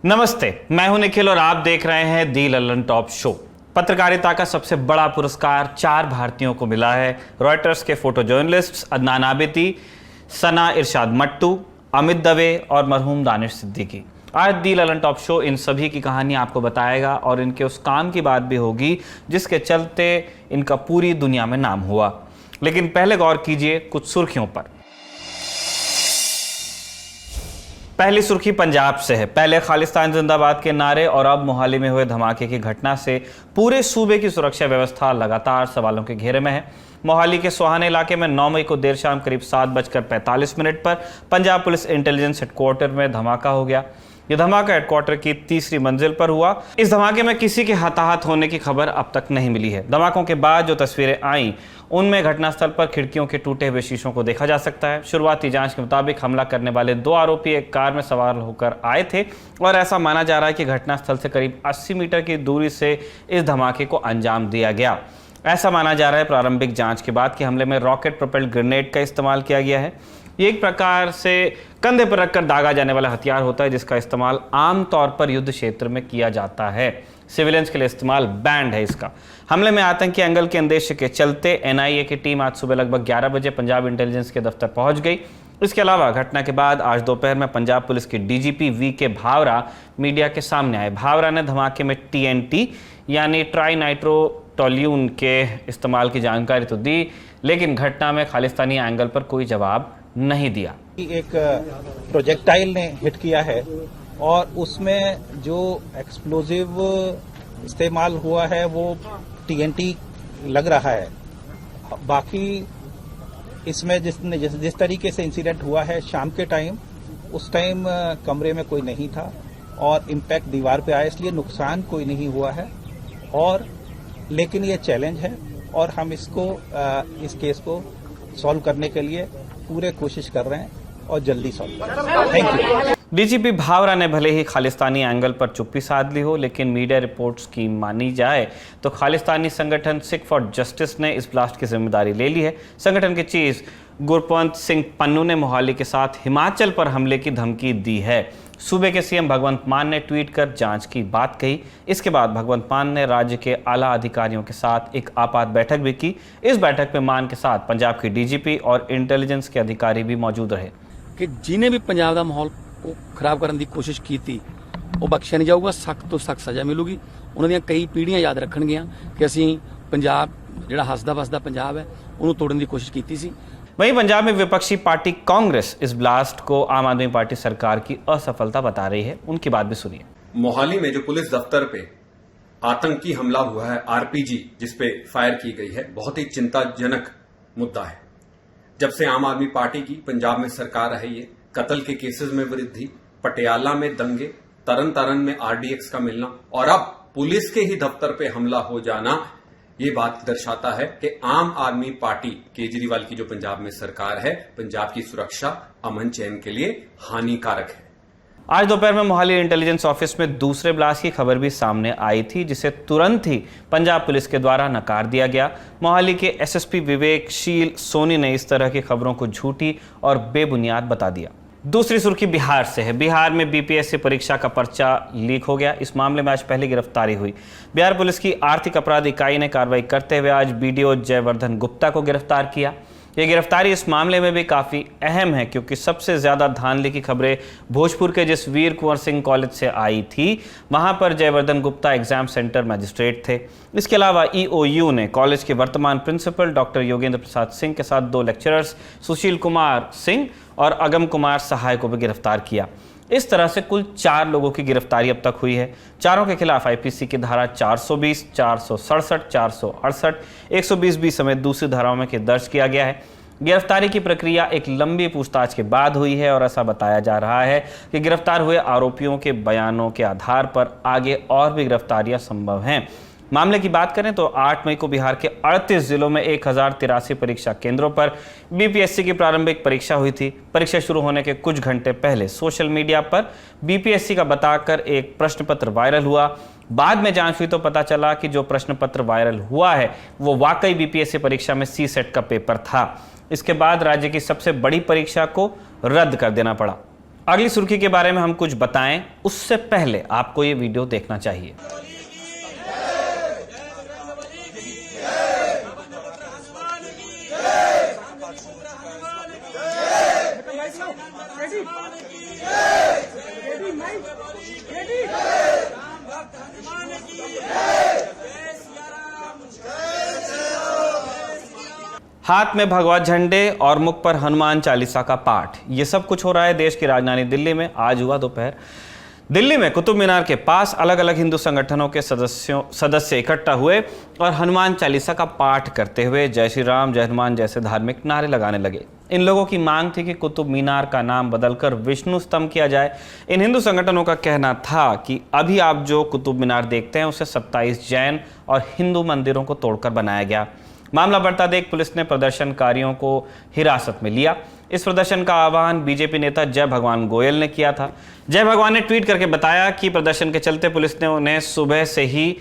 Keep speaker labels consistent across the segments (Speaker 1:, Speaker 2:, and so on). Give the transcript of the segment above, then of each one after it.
Speaker 1: नमस्ते, मैं हूं निखिल और आप देख रहे हैं दी लल्लन टॉप शो। पत्रकारिता का सबसे बड़ा पुरस्कार 4 भारतीयों को मिला है। रॉयटर्स के फोटो जर्नलिस्ट अदनान आबिदी, सना इरशाद मट्टू, अमित दवे और मरहूम दानिश सिद्दीकी। आज दी लल्लन टॉप शो इन सभी की कहानी आपको बताएगा और इनके उस काम की बात भी होगी जिसके चलते इनका पूरी दुनिया में नाम हुआ। लेकिन पहले गौर कीजिए कुछ सुर्खियों पर। पहली सुर्खी पंजाब से है। पहले खालिस्तान जिंदाबाद के नारे और अब मोहाली में हुए धमाके की घटना से पूरे सूबे की सुरक्षा व्यवस्था लगातार सवालों के घेरे में है। मोहाली के सोहाने इलाके में 9 मई को देर शाम करीब 7:45 पर पंजाब पुलिस इंटेलिजेंस हेडक्वार्टर में धमाका हो गया। यह धमाका हेडक्वार्टर की तीसरी मंजिल पर हुआ। इस धमाके में किसी के हताहत होने की खबर अब तक नहीं मिली है। धमाकों के बाद जो तस्वीरें आई उनमें घटनास्थल पर खिड़कियों के टूटे हुए शीशों को देखा जा सकता है। शुरुआती जांच के मुताबिक हमला करने वाले 2 आरोपी एक कार में सवार होकर आए थे और ऐसा माना जा रहा है कि घटनास्थल से करीब 80 मीटर की दूरी से इस धमाके को अंजाम दिया गया। ऐसा माना जा रहा है प्रारंभिक जांच के बाद कि हमले में रॉकेट प्रोपेल्ड ग्रेनेड का इस्तेमाल किया गया है। ये एक प्रकार से कंधे पर रखकर दागा जाने वाला हथियार होता है जिसका इस्तेमाल आमतौर पर युद्ध क्षेत्र में किया जाता है। सिविलियंस के लिए इस्तेमाल बैंड है इसका। हमले में आतंकी एंगल के अंदेशे के चलते एनआईए की टीम आज सुबह लगभग 11 बजे पंजाब इंटेलिजेंस के दफ्तर पहुंच गई। इसके अलावा घटना के बाद आज दोपहर में पंजाब पुलिस के डीजीपी वीके भावरा मीडिया के सामने आए। भावरा ने धमाके में टीएनटी यानी ट्राई नाइट्रोटोल्यून के इस्तेमाल की जानकारी तो दी, लेकिन घटना में खालिस्तानी एंगल पर कोई जवाब नहीं दिया।
Speaker 2: एक प्रोजेक्टाइल ने हिट किया है और उसमें जो एक्सप्लोजिव इस्तेमाल हुआ है वो टीएनटी लग रहा है। बाकी इसमें जिस तरीके से इंसिडेंट हुआ है शाम के टाइम, उस टाइम कमरे में कोई नहीं था और इम्पैक्ट दीवार पे आया, इसलिए नुकसान कोई नहीं हुआ है। और लेकिन ये चैलेंज है और हम इस केस को सॉल्व करने के लिए पूरे कोशिश कर रहे हैं और जल्दी सॉल्व करेंगे। Thank you.
Speaker 1: डीजीपी भावरा ने भले ही खालिस्तानी एंगल पर चुप्पी साध ली हो, लेकिन मीडिया रिपोर्ट्स की मानी जाए तो खालिस्तानी संगठन सिख फॉर जस्टिस ने इस ब्लास्ट की जिम्मेदारी ले ली है। संगठन के चीफ गुरपंत सिंह पन्नू ने मोहाली के साथ हिमाचल पर हमले की धमकी दी है। सूबे के सीएम भगवंत मान ने ट्वीट कर जांच की बात कही। इसके बाद भगवंत मान ने राज्य के आला अधिकारियों के साथ एक आपात बैठक भी की। इस बैठक में मान के साथ पंजाब के डीजीपी और इंटेलिजेंस के अधिकारी भी मौजूद रहे।
Speaker 3: कि जिन्हें भी पंजाब का माहौल को खराब करने की कोशिश की थी वो बख्शिया नहीं जाऊगा, सख्त तो सख्त सजा मिलूगी। उन्होंने कई पीढ़ियां याद रखणगियां कि असीं पंजाब जिहड़ा हसदा वसदा पंजाब है उन्होंने तोड़ने की कोशिश की थी।
Speaker 1: वहीं पंजाब में विपक्षी पार्टी कांग्रेस इस ब्लास्ट को आम आदमी पार्टी सरकार की असफलता बता रही है। उनकी बात भी सुनिए।
Speaker 4: मोहाली में जो पुलिस दफ्तर पे आतंकी हमला हुआ है, आरपीजी जिसपे फायर की गई है, बहुत ही चिंताजनक मुद्दा है। जब से आम आदमी पार्टी की पंजाब में सरकार है, ये कत्ल के केसेस में वृद्धि, पटियाला में दंगे, तरन तारण में आरडीएक्स का मिलना और अब पुलिस के ही दफ्तर पे हमला हो जाना, ये बात दर्शाता है कि आम आदमी पार्टी केजरीवाल की जो पंजाब में सरकार है, पंजाब की सुरक्षा अमन चैन के लिए हानिकारक है।
Speaker 1: आज दोपहर में मोहाली इंटेलिजेंस ऑफिस में दूसरे ब्लास्ट की खबर भी सामने आई थी, जिसे तुरंत ही पंजाब पुलिस के द्वारा नकार दिया गया। मोहाली के एसएसपी विवेकशील सोनी ने इस तरह की खबरों को झूठी और बेबुनियाद बता दिया। दूसरी सुर्खी बिहार से है। बिहार में बीपीएससी परीक्षा का पर्चा लीक हो गया। इस मामले में आज पहली गिरफ्तारी हुई। बिहार पुलिस की आर्थिक अपराध इकाई ने कार्रवाई करते हुए आज बीडीओ जयवर्धन गुप्ता को गिरफ्तार किया। ये गिरफ्तारी इस मामले में भी काफ़ी अहम है क्योंकि सबसे ज़्यादा धांधली की खबरें भोजपुर के जिस वीर कुंवर सिंह कॉलेज से आई थी, वहाँ पर Jaivardhan Gupta exam centre magistrate थे। इसके अलावा ईओयू ने कॉलेज के वर्तमान प्रिंसिपल डॉक्टर योगेंद्र प्रसाद सिंह के साथ 2 लेक्चरर्स सुशील कुमार सिंह और अगम कुमार सहाय को भी गिरफ्तार किया। इस तरह से कुल 4 लोगों की गिरफ्तारी अब तक हुई है। चारों के खिलाफ आईपीसी की धारा 420, 467, 468, 120B समेत दूसरी धाराओं में दर्ज किया गया है। गिरफ्तारी की प्रक्रिया एक लंबी पूछताछ के बाद हुई है और ऐसा बताया जा रहा है कि गिरफ्तार हुए आरोपियों के बयानों के आधार पर आगे और भी गिरफ्तारियां संभव हैं। मामले की बात करें तो 8 मई को बिहार के 38 जिलों में 1083 परीक्षा केंद्रों पर बीपीएससी की प्रारंभिक परीक्षा हुई थी। परीक्षा शुरू होने के कुछ घंटे पहले सोशल मीडिया पर बीपीएससी का बताकर एक प्रश्न पत्र वायरल हुआ। बाद में जांच हुई तो पता चला कि जो प्रश्न पत्र वायरल हुआ है वो वाकई बीपीएससी परीक्षा में सी सेट का पेपर था। इसके बाद राज्य की सबसे बड़ी परीक्षा को रद्द कर देना पड़ा। अगली सुर्खी के बारे में हम कुछ बताएं उससे पहले आपको ये वीडियो देखना चाहिए। हाथ में भगवा झंडे और मुख पर हनुमान चालीसा का पाठ, ये सब कुछ हो रहा है देश की राजधानी दिल्ली में। आज हुआ दोपहर दिल्ली में कुतुब मीनार के पास अलग अलग हिंदू संगठनों के सदस्य इकट्ठा हुए और हनुमान चालीसा का पाठ करते हुए जय श्री राम जय हनुमान जैसे धार्मिक नारे लगाने लगे। इन लोगों की मांग थी कि कुतुब मीनार का नाम बदलकर विष्णु स्तंभ किया जाए। इन हिंदू संगठनों का कहना था कि अभी आप जो कुतुब मीनार देखते हैं उसे 27 जैन और हिंदू मंदिरों को तोड़कर बनाया गया। मामला बढ़ता देख पुलिस ने प्रदर्शनकारियों को हिरासत में लिया। इस प्रदर्शन का आह्वान बीजेपी नेता जय भगवान गोयल ने किया था। जय भगवान ने ट्वीट करके बताया कि प्रदर्शन के चलते पुलिस ने उन्हें सुबह से ही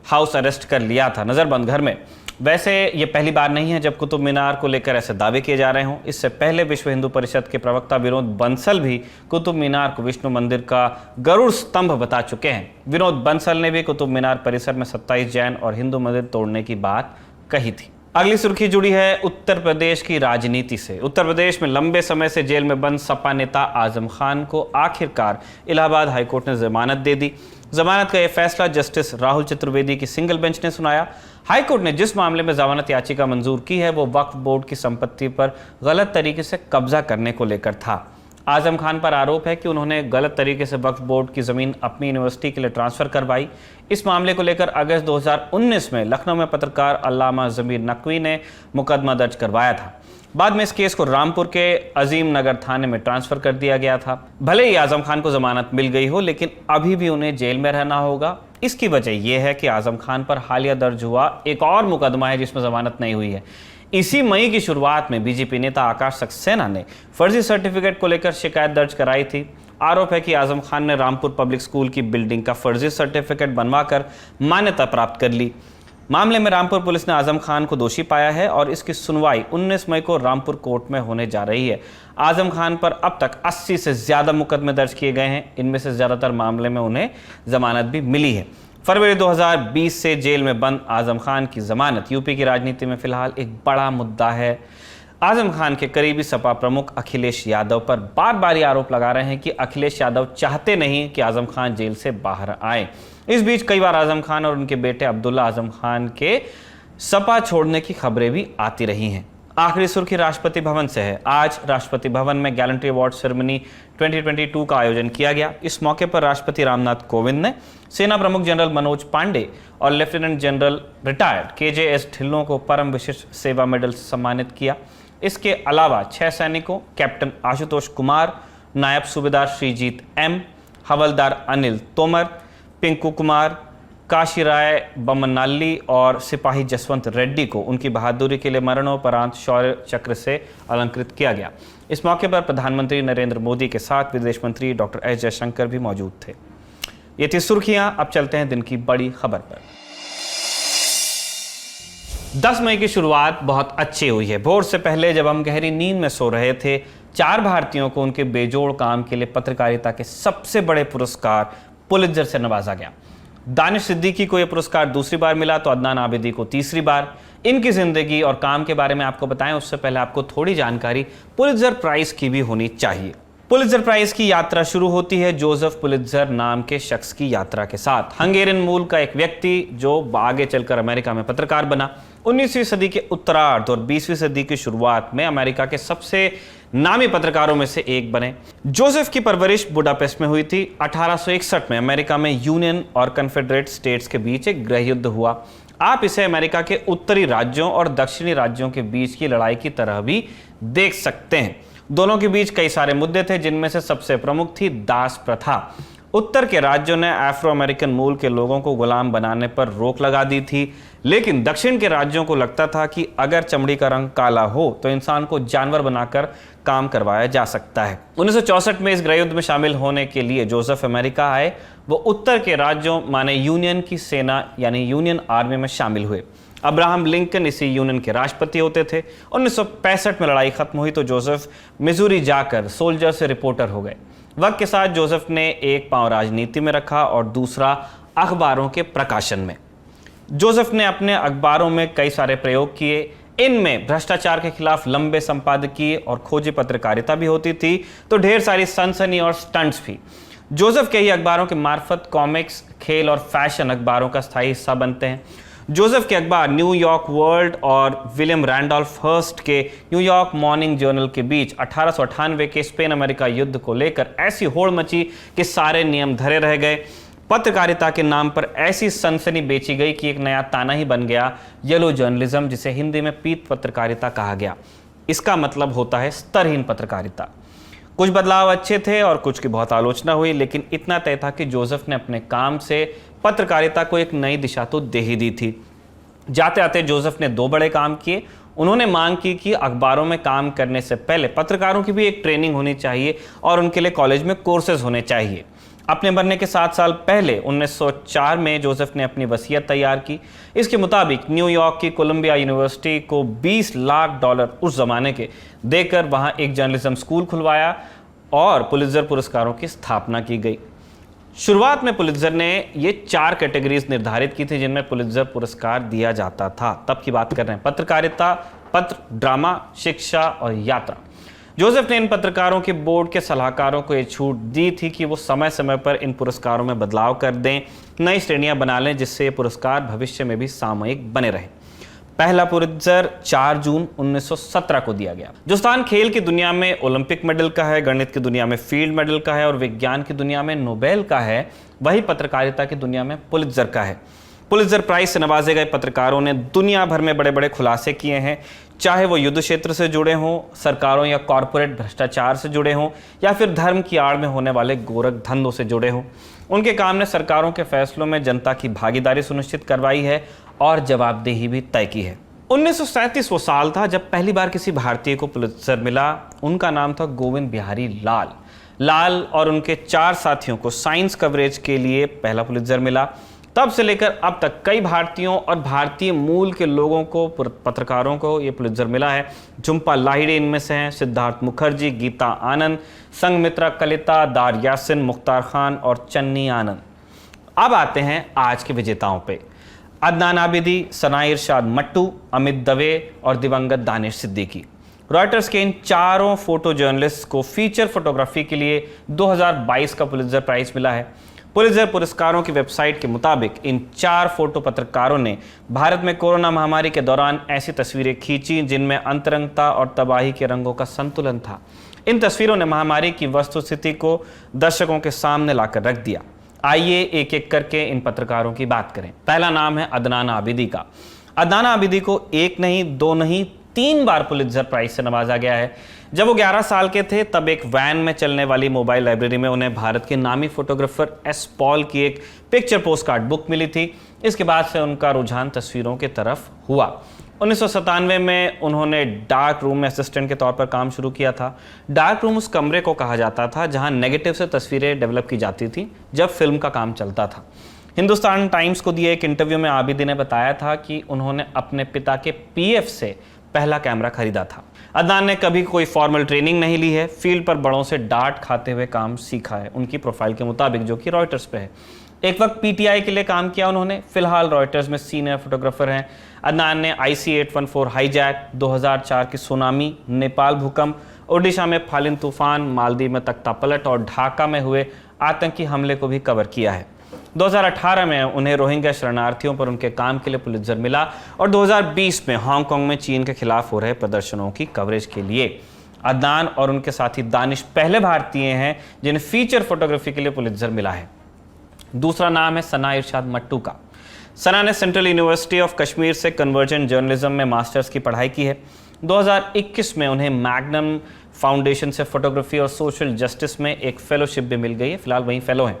Speaker 1: हाउस अरेस्ट कर लिया था, नजरबंद घर में। वैसे ये पहली बार नहीं है जब कुतुब मीनार को लेकर ऐसे दावे किए जा रहे हों। इससे पहले विश्व हिंदू परिषद के प्रवक्ता विनोद बंसल भी कुतुब मीनार को विष्णु मंदिर का गरुड़ स्तंभ बता चुके हैं। विनोद बंसल ने भी कुतुब मीनार परिसर में 27 जैन और हिंदू मंदिर तोड़ने की बात कही थी। अगली सुर्खी जुड़ी है उत्तर प्रदेश की राजनीति से। उत्तर प्रदेश में लंबे समय से जेल में बंद सपा नेता आजम खान को आखिरकार इलाहाबाद हाईकोर्ट ने जमानत दे दी। जमानत का यह फैसला जस्टिस राहुल चतुर्वेदी की सिंगल बेंच ने सुनाया। हाईकोर्ट ने जिस मामले में जमानत याचिका मंजूर की है वो वक्फ बोर्ड की संपत्ति पर गलत तरीके से कब्जा करने को लेकर था। आजम खान पर आरोप है कि उन्होंने गलत तरीके से वक्फ बोर्ड की जमीन अपनी यूनिवर्सिटी के लिए ट्रांसफर करवाई। इस मामले को लेकर अगस्त 2019 में लखनऊ में पत्रकार अल्लामा जमीर नकवी ने मुकदमा दर्ज करवाया था। बाद में इस केस को रामपुर के अजीम नगर थाने में ट्रांसफर कर दिया गया था। भले ही आजम खान को जमानत मिल गई हो, लेकिन अभी भी उन्हें जेल में रहना होगा। इसकी वजह यह है कि आजम खान पर हालिया दर्ज हुआ एक और मुकदमा है जिसमें जमानत नहीं हुई है। इसी मई की शुरुआत में बीजेपी नेता आकाश सक्सेना ने फर्जी सर्टिफिकेट को लेकर शिकायत दर्ज कराई थी। आरोप है कि आजम खान ने रामपुर पब्लिक स्कूल की बिल्डिंग का फर्जी सर्टिफिकेट बनवाकर मान्यता प्राप्त कर ली। मामले में रामपुर पुलिस ने आजम खान को दोषी पाया है और इसकी सुनवाई 19 मई को रामपुर कोर्ट में होने जा रही है। आजम खान पर अब तक 80 से ज्यादा मुकदमे दर्ज किए गए हैं। इनमें से ज्यादातर मामले में उन्हें जमानत भी मिली है। फरवरी 2020 से जेल में बंद आजम खान की जमानत यूपी की राजनीति में फिलहाल एक बड़ा मुद्दा है। आजम खान के करीबी सपा प्रमुख अखिलेश यादव पर बार बार ये आरोप लगा रहे हैं कि अखिलेश यादव चाहते नहीं कि आजम खान जेल से बाहर आए। इस बीच कई बार आजम खान और उनके बेटे अब्दुल्ला आजम खान के सपा छोड़ने की खबरें भी आती रही हैं। आखिरी सुर्खी राष्ट्रपति भवन से है। आज राष्ट्रपति भवन में गैलेंट्री अवार्ड सेरेमनी 2022 का आयोजन किया गया। इस मौके पर राष्ट्रपति रामनाथ कोविंद ने सेना प्रमुख जनरल मनोज पांडे और lieutenant general retired KJS Dhillon को परम विशिष्ट सेवा मेडल से सम्मानित किया। इसके अलावा 6 सैनिकों कैप्टन आशुतोष कुमार, नायब सूबेदार श्रीजीत M, हवलदार अनिल तोमर, पिंकू कुमार, काशी राय बमन्नाली और सिपाही जसवंत रेड्डी को उनकी बहादुरी के लिए मरणोपरांत शौर्य चक्र से अलंकृत किया गया। इस मौके पर प्रधानमंत्री नरेंद्र मोदी के साथ विदेश मंत्री डॉक्टर S जयशंकर भी मौजूद थे। ये थी सुर्खियां। अब चलते हैं दिन की बड़ी खबर पर। 10 मई की शुरुआत बहुत अच्छी हुई है। भोर से पहले जब हम गहरी नींद में सो रहे थे, 4 भारतीयों को उनके बेजोड़ काम के लिए पत्रकारिता के सबसे बड़े पुरस्कार पुलित्जर से नवाजा गया। दानिश सिद्दीकी को यह पुरस्कार दूसरी बार मिला तो अदनान आबिदी को तीसरी बार। इनकी जिंदगी और काम के बारे में आपको बताएं उससे पहले आपको थोड़ी जानकारी पुलित्जर प्राइज की भी होनी चाहिए। पुलित्जर प्राइज की यात्रा शुरू होती है जोसेफ पुलित्जर नाम के शख्स की यात्रा के साथ। हंगेरियन मूल का एक व्यक्ति जो आगे चलकर अमेरिका में पत्रकार बना। 19वीं सदी के उत्तरार्ध और 20वीं सदी की शुरुआत में अमेरिका के सबसे नामी पत्रकारों में से एक बने। जोसेफ की परवरिश बुडापेस्ट में हुई थी। 1861 में अमेरिका में यूनियन और कन्फेडरेट स्टेट्स के बीच एक गृह युद्ध हुआ। आप इसे अमेरिका के उत्तरी राज्यों और दक्षिणी राज्यों के बीच की लड़ाई की तरह भी देख सकते हैं। दोनों के बीच कई सारे मुद्दे थे, जिनमें से सबसे प्रमुख थी दास प्रथा। उत्तर के राज्यों ने अफ्रो अमेरिकन मूल के लोगों को गुलाम बनाने पर रोक लगा दी थी, लेकिन दक्षिण के राज्यों को लगता था कि अगर चमड़ी का रंग काला हो तो इंसान को जानवर बनाकर काम करवाया जा सकता है। 1964 में इस गृहयुद्ध में शामिल होने के लिए जोसेफ अमेरिका आए। वो उत्तर के राज्यों माने यूनियन की सेना यानी यूनियन आर्मी में शामिल हुए। अब्राहम लिंकन इसी यूनियन के राष्ट्रपति होते थे। 1965 में लड़ाई खत्म हुई तो जोसेफ मिजूरी जाकर सोल्जर से रिपोर्टर हो गए। वक्त के साथ जोसेफ ने एक पांव राजनीति में रखा और दूसरा अखबारों के प्रकाशन में। जोसेफ ने अपने अखबारों में कई सारे प्रयोग किए। इनमें भ्रष्टाचार के खिलाफ लंबे संपादकीय और खोजी पत्रकारिता भी होती थी, तो ढेर सारी सनसनी और स्टंट्स भी। जोसेफ के ही अखबारों के मार्फत कॉमिक्स, खेल और फैशन अखबारों का स्थायी हिस्सा बनते हैं। जोसेफ के अखबार न्यूयॉर्क वर्ल्ड और विलियम रैंडोल्फ हर्स्ट के न्यूयॉर्क मॉर्निंग जर्नल के बीच 1898 के स्पेन अमेरिका युद्ध को लेकर ऐसी होड़ मची कि सारे नियम धरे रह गए। पत्रकारिता के नाम पर ऐसी सनसनी बेची गई कि एक नया ताना ही बन गया, येलो जर्नलिज्म, जिसे हिंदी में पीत पत्रकारिता कहा गया। इसका मतलब होता है स्तरहीन पत्रकारिता। कुछ बदलाव अच्छे थे और कुछ की बहुत आलोचना हुई, लेकिन इतना तय था कि जोसेफ ने अपने काम से पत्रकारिता को एक नई दिशा तो दे ही दी थी। जाते आते जोसेफ ने 2 बड़े काम किए। उन्होंने मांग की कि अखबारों में काम करने से पहले पत्रकारों की भी एक ट्रेनिंग होनी चाहिए और उनके लिए कॉलेज में कोर्सेज होने चाहिए। अपने मरने के 7 साल पहले 1904 में जोसेफ ने अपनी वसीयत तैयार की। इसके मुताबिक न्यूयॉर्क की कोलंबिया यूनिवर्सिटी को $20 लाख उस जमाने के देकर वहां एक जर्नलिज्म स्कूल खुलवाया और पुलित्जर पुरस्कारों की स्थापना की गई। शुरुआत में पुलित्जर ने ये 4 कैटेगरीज निर्धारित की थी जिनमें पुलित्जर पुरस्कार दिया जाता था। तब की बात कर रहे हैं, पत्रकारिता, पत्र, ड्रामा, शिक्षा और यात्रा। जोसेफ ने इन पत्रकारों के बोर्ड के सलाहकारों को ये छूट दी थी कि वो समय समय पर इन पुरस्कारों में बदलाव कर दें, नई श्रेणियां बना लें, जिससे ये पुरस्कार भविष्य में भी सामयिक बने रहें। पहला पुलित्जर 4 जून 1917 को दिया गया। जो स्थान खेल की दुनिया में ओलंपिक मेडल का है, गणित की दुनिया में फील्ड मेडल का है और विज्ञान की दुनिया में नोबेल का है, वही पत्रकारिता की दुनिया में पुलित्जर का है। पुलित्जर प्राइज से नवाजे गए पत्रकारों ने दुनिया भर में बड़े बड़े खुलासे किए हैं, चाहे वो युद्ध क्षेत्र से जुड़े हों, सरकारों या कॉरपोरेट भ्रष्टाचार से जुड़े हों, या फिर धर्म की आड़ में होने वाले गोरख धंधों से जुड़े हों। उनके काम ने सरकारों के फैसलों में जनता की भागीदारी सुनिश्चित करवाई है और जवाबदेही भी तय की है। 1937 वो साल था जब पहली बार किसी भारतीय को पुलित्जर मिला। उनका नाम था गोविंद बिहारी लाल। लाल और उनके 4 साथियों को साइंस कवरेज के लिए पहला पुलित्जर मिला। तब से लेकर अब तक कई भारतीयों और भारतीय मूल के लोगों को, पत्रकारों को ये पुलित्जर मिला है। झुम्पा लाहिड़ी इनमें से हैं, सिद्धार्थ मुखर्जी, गीता आनंद, संघमित्रा कलिता, दार यासिन, मुख्तार खान और चन्नी आनंद। अब आते हैं आज के विजेताओं पे। अदनान आबिदी, सना इरशाद मट्टू, अमित दवे और दिवंगत दानिश सिद्दीकी। रॉयटर्स के इन 4 फोटो जर्नलिस्ट को फीचर फोटोग्राफी के लिए 2022 का पुलित्जर प्राइज मिला है। पुलित्जर पुरस्कारों की वेबसाइट के मुताबिक इन 4 फोटो पत्रकारों ने भारत में कोरोना महामारी के दौरान ऐसी तस्वीरें खींची जिनमें अंतरंगता और तबाही के रंगों का संतुलन था। इन तस्वीरों ने महामारी की वस्तुस्थिति को दर्शकों के सामने लाकर रख दिया। आइए एक एक करके इन पत्रकारों की बात करें। पहला नाम है अदनान आबिदी का। अदनान आबिदी को 1 नहीं, 2 नहीं, 3 बार पुलित्जर प्राइज से नवाजा गया है। जब वो 11 साल के थे तब एक वैन में चलने वाली मोबाइल लाइब्रेरी में उन्हें भारत के नामी फोटोग्राफर एस पॉल की एक पिक्चर पोस्टकार्ड बुक मिली थी। इसके बाद से उनका रुझान तस्वीरों की तरफ हुआ। 1997 में उन्होंने डार्क रूम में असिस्टेंट के तौर पर काम शुरू किया था। डार्क रूम उस कमरे को कहा जाता था जहां नेगेटिव से तस्वीरें डेवलप की जाती थी जब फिल्म का काम चलता था। हिंदुस्तान टाइम्स को दिए एक इंटरव्यू में आबिदी ने बताया था कि उन्होंने अपने पिता के पीएफ से पहला कैमरा खरीदा था। अदनान ने कभी कोई फॉर्मल ट्रेनिंग नहीं ली है, फील्ड पर बड़ों से डांट खाते हुए काम सीखा है, उनकी प्रोफाइल के मुताबिक, जो कि रॉयटर्स पे है। एक वक्त पीटीआई के लिए काम किया उन्होंने। फिलहाल रॉयटर्स में सीनियर फोटोग्राफर हैं। अदनान ने IC-814 हाईजैक, 2004 की सुनामी, नेपाल भूकंप, ओडिशा में फालिन तूफान, मालदीव में तख्ता पलट और ढाका में हुए आतंकी हमले को भी कवर किया है। 2018 में उन्हें रोहिंग्या शरणार्थियों पर उनके काम के लिए पुलित्जर मिला और 2020 में हांगकांग में चीन के खिलाफ हो रहे प्रदर्शनों की कवरेज के लिए। अदनान और उनके साथी दानिश पहले भारतीय हैं जिन्हें फीचर फोटोग्राफी के लिए पुलित्जर मिला है। दूसरा नाम है सना इरशाद मट्टू का। सना ने सेंट्रल यूनिवर्सिटी ऑफ कश्मीर से कन्वर्जेंट जर्नलिज्म में मास्टर्स की पढ़ाई की है। 2021 में उन्हें मैग्नम फाउंडेशन से फोटोग्राफी और सोशल जस्टिस में एक फेलोशिप भी मिल गई है। फिलहाल वहीं फेलो हैं।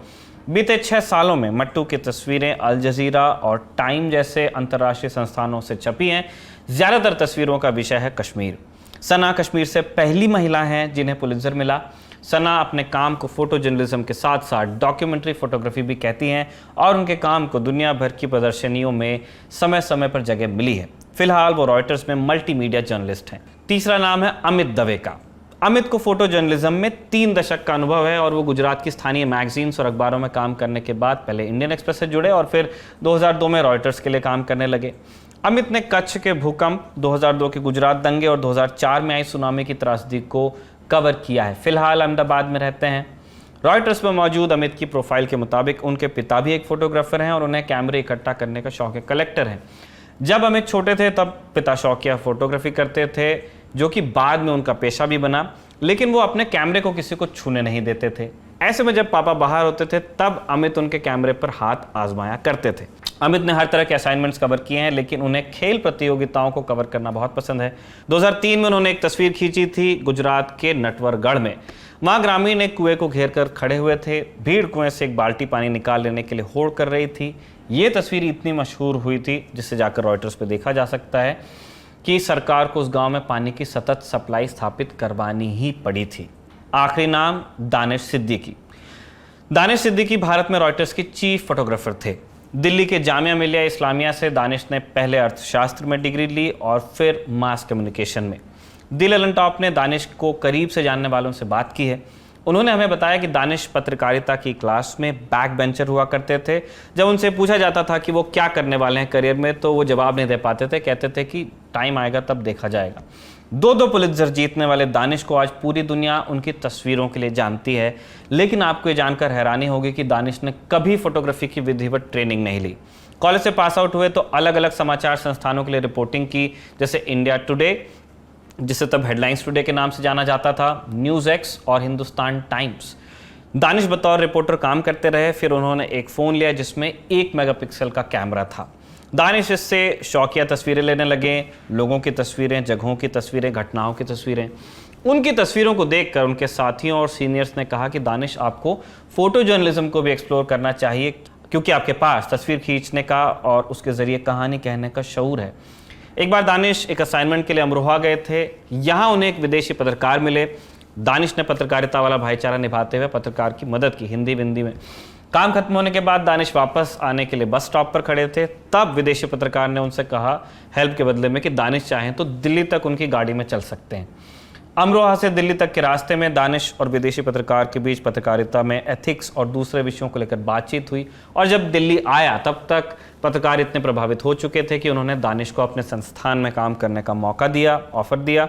Speaker 1: बीते 6 सालों में मट्टू की तस्वीरें अल जजीरा और टाइम जैसे अंतर्राष्ट्रीय संस्थानों से छपी हैं। ज़्यादातर तस्वीरों का विषय है कश्मीर। सना कश्मीर से पहली महिला हैं जिन्हें पुलित्जर मिला। सना अपने काम को फोटो जर्नलिज्म के साथ साथ डॉक्यूमेंट्री फोटोग्राफी भी कहती हैं और उनके काम को दुनिया भर की प्रदर्शनियों में समय समय पर जगह मिली है। फिलहाल वो रॉयटर्स में मल्टीमीडिया जर्नलिस्ट हैं। तीसरा नाम है अमित दवे का। अमित को फोटो जर्नलिज्म में 3 दशक का अनुभव है और वो गुजरात की स्थानीय मैगजीन्स और अखबारों में काम करने के बाद पहले इंडियन एक्सप्रेस से जुड़े और फिर 2002 में रॉयटर्स के लिए काम करने लगे। अमित ने कच्छ के भूकंप, 2002 के गुजरात दंगे और 2004 में आई सुनामी की त्रासदी को कवर किया है। फिलहाल अहमदाबाद में रहते हैं। रॉयटर्स में मौजूद अमित की प्रोफाइल के मुताबिक उनके पिता भी एक फोटोग्राफर हैं और उन्हें कैमरे इकट्ठा करने का शौक है, कलेक्टर हैं। जब अमित छोटे थे तब पिता शौकिया फोटोग्राफी करते थे, जो कि बाद में उनका पेशा भी बना, लेकिन वो अपने कैमरे को किसी को छूने नहीं देते थे। ऐसे में जब पापा बाहर होते थे तब अमित उनके कैमरे पर हाथ आजमाया करते थे। अमित ने हर तरह के असाइनमेंट्स कवर किए हैं, लेकिन उन्हें खेल प्रतियोगिताओं को कवर करना बहुत पसंद है। 2003 में उन्होंने एक तस्वीर खींची थी गुजरात के नटवरगढ़ में। वहां ग्रामीण एक कुएं को घेर कर खड़े हुए थे। भीड़ कुएं से एक बाल्टी पानी निकाल लेने के लिए होड़ कर रही थी। ये तस्वीर इतनी मशहूर हुई थी, जिससे जाकर रॉयटर्स पे देखा जा सकता है कि सरकार को उस गांव में पानी की सतत सप्लाई स्थापित करवानी ही पड़ी थी। आखिरी नाम दानिश सिद्दीकी। दानिश सिद्दीकी भारत में रॉयटर्स की चीफ फोटोग्राफर थे। दिल्ली के जामिया मिलिया इस्लामिया से दानिश ने पहले अर्थशास्त्र में डिग्री ली और फिर मास कम्युनिकेशन में। दिल एलन टॉप ने दानिश को करीब से जानने वालों से बात की है। उन्होंने हमें बताया कि दानिश पत्रकारिता की क्लास में बैक बेंचर हुआ करते थे। जब उनसे पूछा जाता था कि वो क्या करने वाले हैं करियर में, तो वो जवाब नहीं दे पाते थे। कहते थे कि टाइम आएगा तब देखा जाएगा। 2 पुलित्जर जीतने वाले दानिश को आज पूरी दुनिया उनकी तस्वीरों के लिए जानती है, लेकिन आपको ये जानकर हैरानी होगी कि दानिश ने कभी फोटोग्राफी की विधिवत ट्रेनिंग नहीं ली। कॉलेज से पास आउट हुए तो अलग अलग समाचार संस्थानों के लिए रिपोर्टिंग की, जैसे इंडिया टुडे, जिसे तब हेडलाइंस टुडे के नाम से जाना जाता था, न्यूज़ एक्स और हिंदुस्तान टाइम्स। दानिश बतौर रिपोर्टर काम करते रहे। फिर उन्होंने एक फ़ोन लिया जिसमें 1 मेगापिक्सल का कैमरा था। दानिश इससे शौकिया तस्वीरें लेने लगे, लोगों की तस्वीरें, जगहों की तस्वीरें, घटनाओं की तस्वीरें। उनकी तस्वीरों को देखकर उनके साथियों और सीनियर्स ने कहा कि दानिश, आपको फोटो जर्नलिज्म को भी एक्सप्लोर करना चाहिए, क्योंकि आपके पास तस्वीर खींचने का और उसके ज़रिए कहानी कहने का शऊर है। एक बार दानिश एक असाइनमेंट के लिए अमरोहा गए थे। यहाँ उन्हें एक विदेशी पत्रकार मिले। दानिश ने पत्रकारिता वाला भाईचारा निभाते हुए पत्रकार की मदद की, हिंदी विंदी में। काम खत्म होने के बाद दानिश वापस आने के लिए बस स्टॉप पर खड़े थे। तब विदेशी पत्रकार ने उनसे कहा हेल्प के बदले में कि दानिश चाहें तो दिल्ली तक उनकी गाड़ी में चल सकते हैं। अमरोहा से दिल्ली तक के रास्ते में दानिश और विदेशी पत्रकार के बीच पत्रकारिता में एथिक्स और दूसरे विषयों को लेकर बातचीत हुई। और जब दिल्ली आया तब तक पत्रकार इतने प्रभावित हो चुके थे कि उन्होंने दानिश को अपने संस्थान में काम करने का मौका दिया, ऑफर दिया।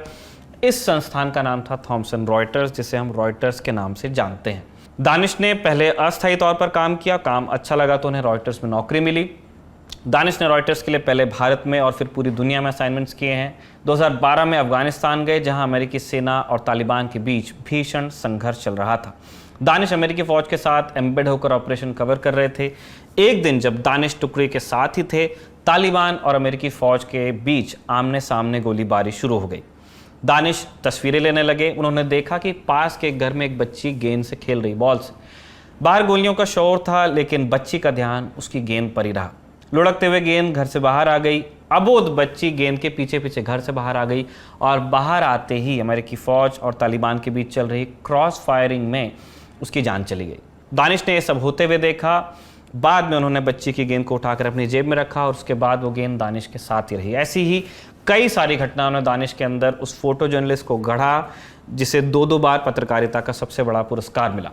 Speaker 1: इस संस्थान का नाम था थॉमसन रॉयटर्स, जिसे हम रॉयटर्स के नाम से जानते हैं। दानिश ने पहले अस्थायी तौर पर काम किया। काम अच्छा लगा तो उन्हें रॉयटर्स में नौकरी मिली। दानिश ने रॉयटर्स के लिए पहले भारत में और फिर पूरी दुनिया में असाइनमेंट्स किए हैं। 2012 में अफगानिस्तान गए, जहां अमेरिकी सेना और तालिबान के बीच भीषण संघर्ष चल रहा था। दानिश अमेरिकी फौज के साथ एम्बेड होकर ऑपरेशन कवर कर रहे थे। एक दिन जब दानिश टुकड़ी के साथ ही थे, तालिबान और अमेरिकी फौज के बीच आमने सामने गोलीबारी शुरू हो गई। दानिश तस्वीरें लेने लगे। उन्होंने देखा कि पास के घर में एक बच्ची गेंद से खेल रही, बॉल से। बाहर गोलियों का शोर था, लेकिन बच्ची का ध्यान उसकी गेंद पर ही रहा। लुढ़कते हुए गेंद घर से बाहर आ गई। अबोध बच्ची गेंद के पीछे पीछे घर से बाहर आ गई और बाहर आते ही अमेरिकी फौज और तालिबान के बीच चल रही क्रॉस फायरिंग में उसकी जान चली गई। दानिश ने यह सब होते हुए देखा। बाद में उन्होंने बच्ची की गेंद को उठाकर अपनी जेब में रखा और उसके बाद वो गेंद दानिश के साथ ही रही। ऐसी ही कई सारी घटनाओं ने दानिश के अंदर उस फोटो जर्नलिस्ट को गढ़ा, जिसे 2 बार पत्रकारिता का सबसे बड़ा पुरस्कार मिला।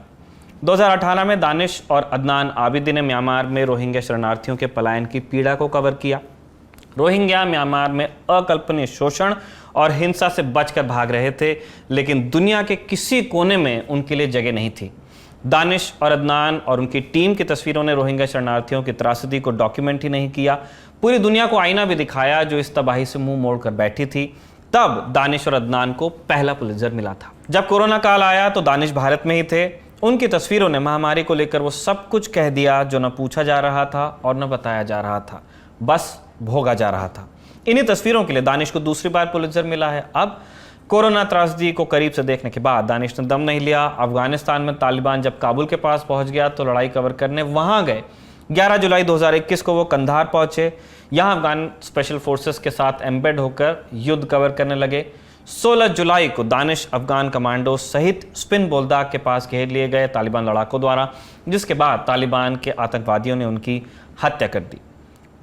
Speaker 1: 2018 में दानिश और अदनान आबिदी ने म्यांमार में रोहिंग्या शरणार्थियों के पलायन की पीड़ा को कवर किया। रोहिंग्या म्यांमार में अकल्पनीय शोषण और हिंसा से बचकर भाग रहे थे, लेकिन दुनिया के किसी कोने में उनके लिए जगह नहीं थी। दानिश और अदनान और उनकी टीम की तस्वीरों ने रोहिंग्या शरणार्थियों की त्रासदी को डॉक्यूमेंट ही नहीं किया, पूरी दुनिया को आईना भी दिखाया जो इस तबाही से मुंह मोड़कर बैठी थी। तब दानिश और अदनान को पहला पुलित्जर मिला था। जब कोरोना काल आया तो दानिश भारत में ही थे। उनकी तस्वीरों ने महामारी को लेकर वो सब कुछ कह दिया जो न पूछा जा रहा था और न बताया जा रहा था, बस भोगा जा रहा था। इन्हीं तस्वीरों के लिए दानिश को दूसरी बार पुलित्जर मिला है। अब कोरोना त्रासदी को करीब से देखने के बाद दानिश ने दम नहीं लिया। अफगानिस्तान में तालिबान जब काबुल के पास पहुंच गया तो लड़ाई कवर करने वहां गए। 11 जुलाई 2021 को वो कंधार पहुंचे। यहां अफगान स्पेशल फोर्सेस के साथ एम्बेड होकर युद्ध कवर करने लगे। 16 जुलाई को दानिश अफगान कमांडो सहित स्पिन बोलदाग के पास घेर लिए गए तालिबान लड़ाकों द्वारा, जिसके बाद तालिबान के आतंकवादियों ने उनकी हत्या कर दी।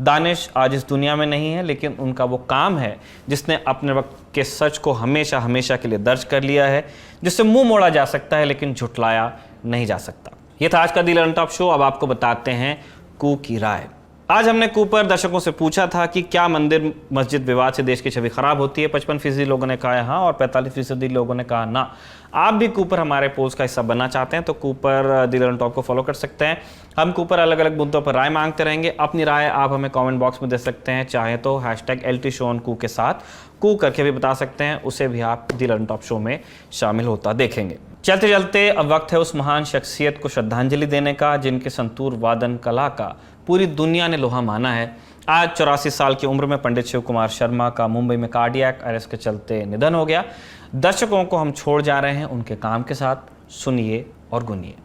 Speaker 1: दानिश आज इस दुनिया में नहीं है, लेकिन उनका वो काम है जिसने अपने वक्त के सच को हमेशा हमेशा के लिए दर्ज कर लिया है, जिससे मुंह मोड़ा जा सकता है लेकिन झुटलाया नहीं जा सकता। ये था आज का दी लर्न टॉप शो। अब आपको बताते हैं कू की राय। आज हमने कू पर दर्शकों से पूछा था कि क्या मंदिर मस्जिद विवाद से देश की छवि खराब होती है। 55% लोगों ने कहा हाँ और 45% लोगों ने कहा ना। आप भी कू पर हमारे पोस्ट का हिस्सा बनना चाहते हैं तो कू पर दी लर्न टॉप को फॉलो कर सकते हैं। हम कू पर अलग अलग मुद्दों पर राय मांगते रहेंगे। अपनी राय आप हमें कमेंट बॉक्स में दे सकते हैं, चाहे तो #LTShowOnCoo के साथ कू करके भी बता सकते हैं, उसे भी आप दी लर्न टॉप शो में शामिल होता देखेंगे। चलते चलते अब वक्त है उस महान शख्सियत को श्रद्धांजलि देने का जिनके संतूर वादन कला का पूरी दुनिया ने लोहा माना है। आज 84 साल की उम्र में पंडित शिव कुमार शर्मा का मुंबई में कार्डियक अरेस्ट के चलते निधन हो गया। दर्शकों को हम छोड़ जा रहे हैं उनके काम के साथ। सुनिए और गुनिए।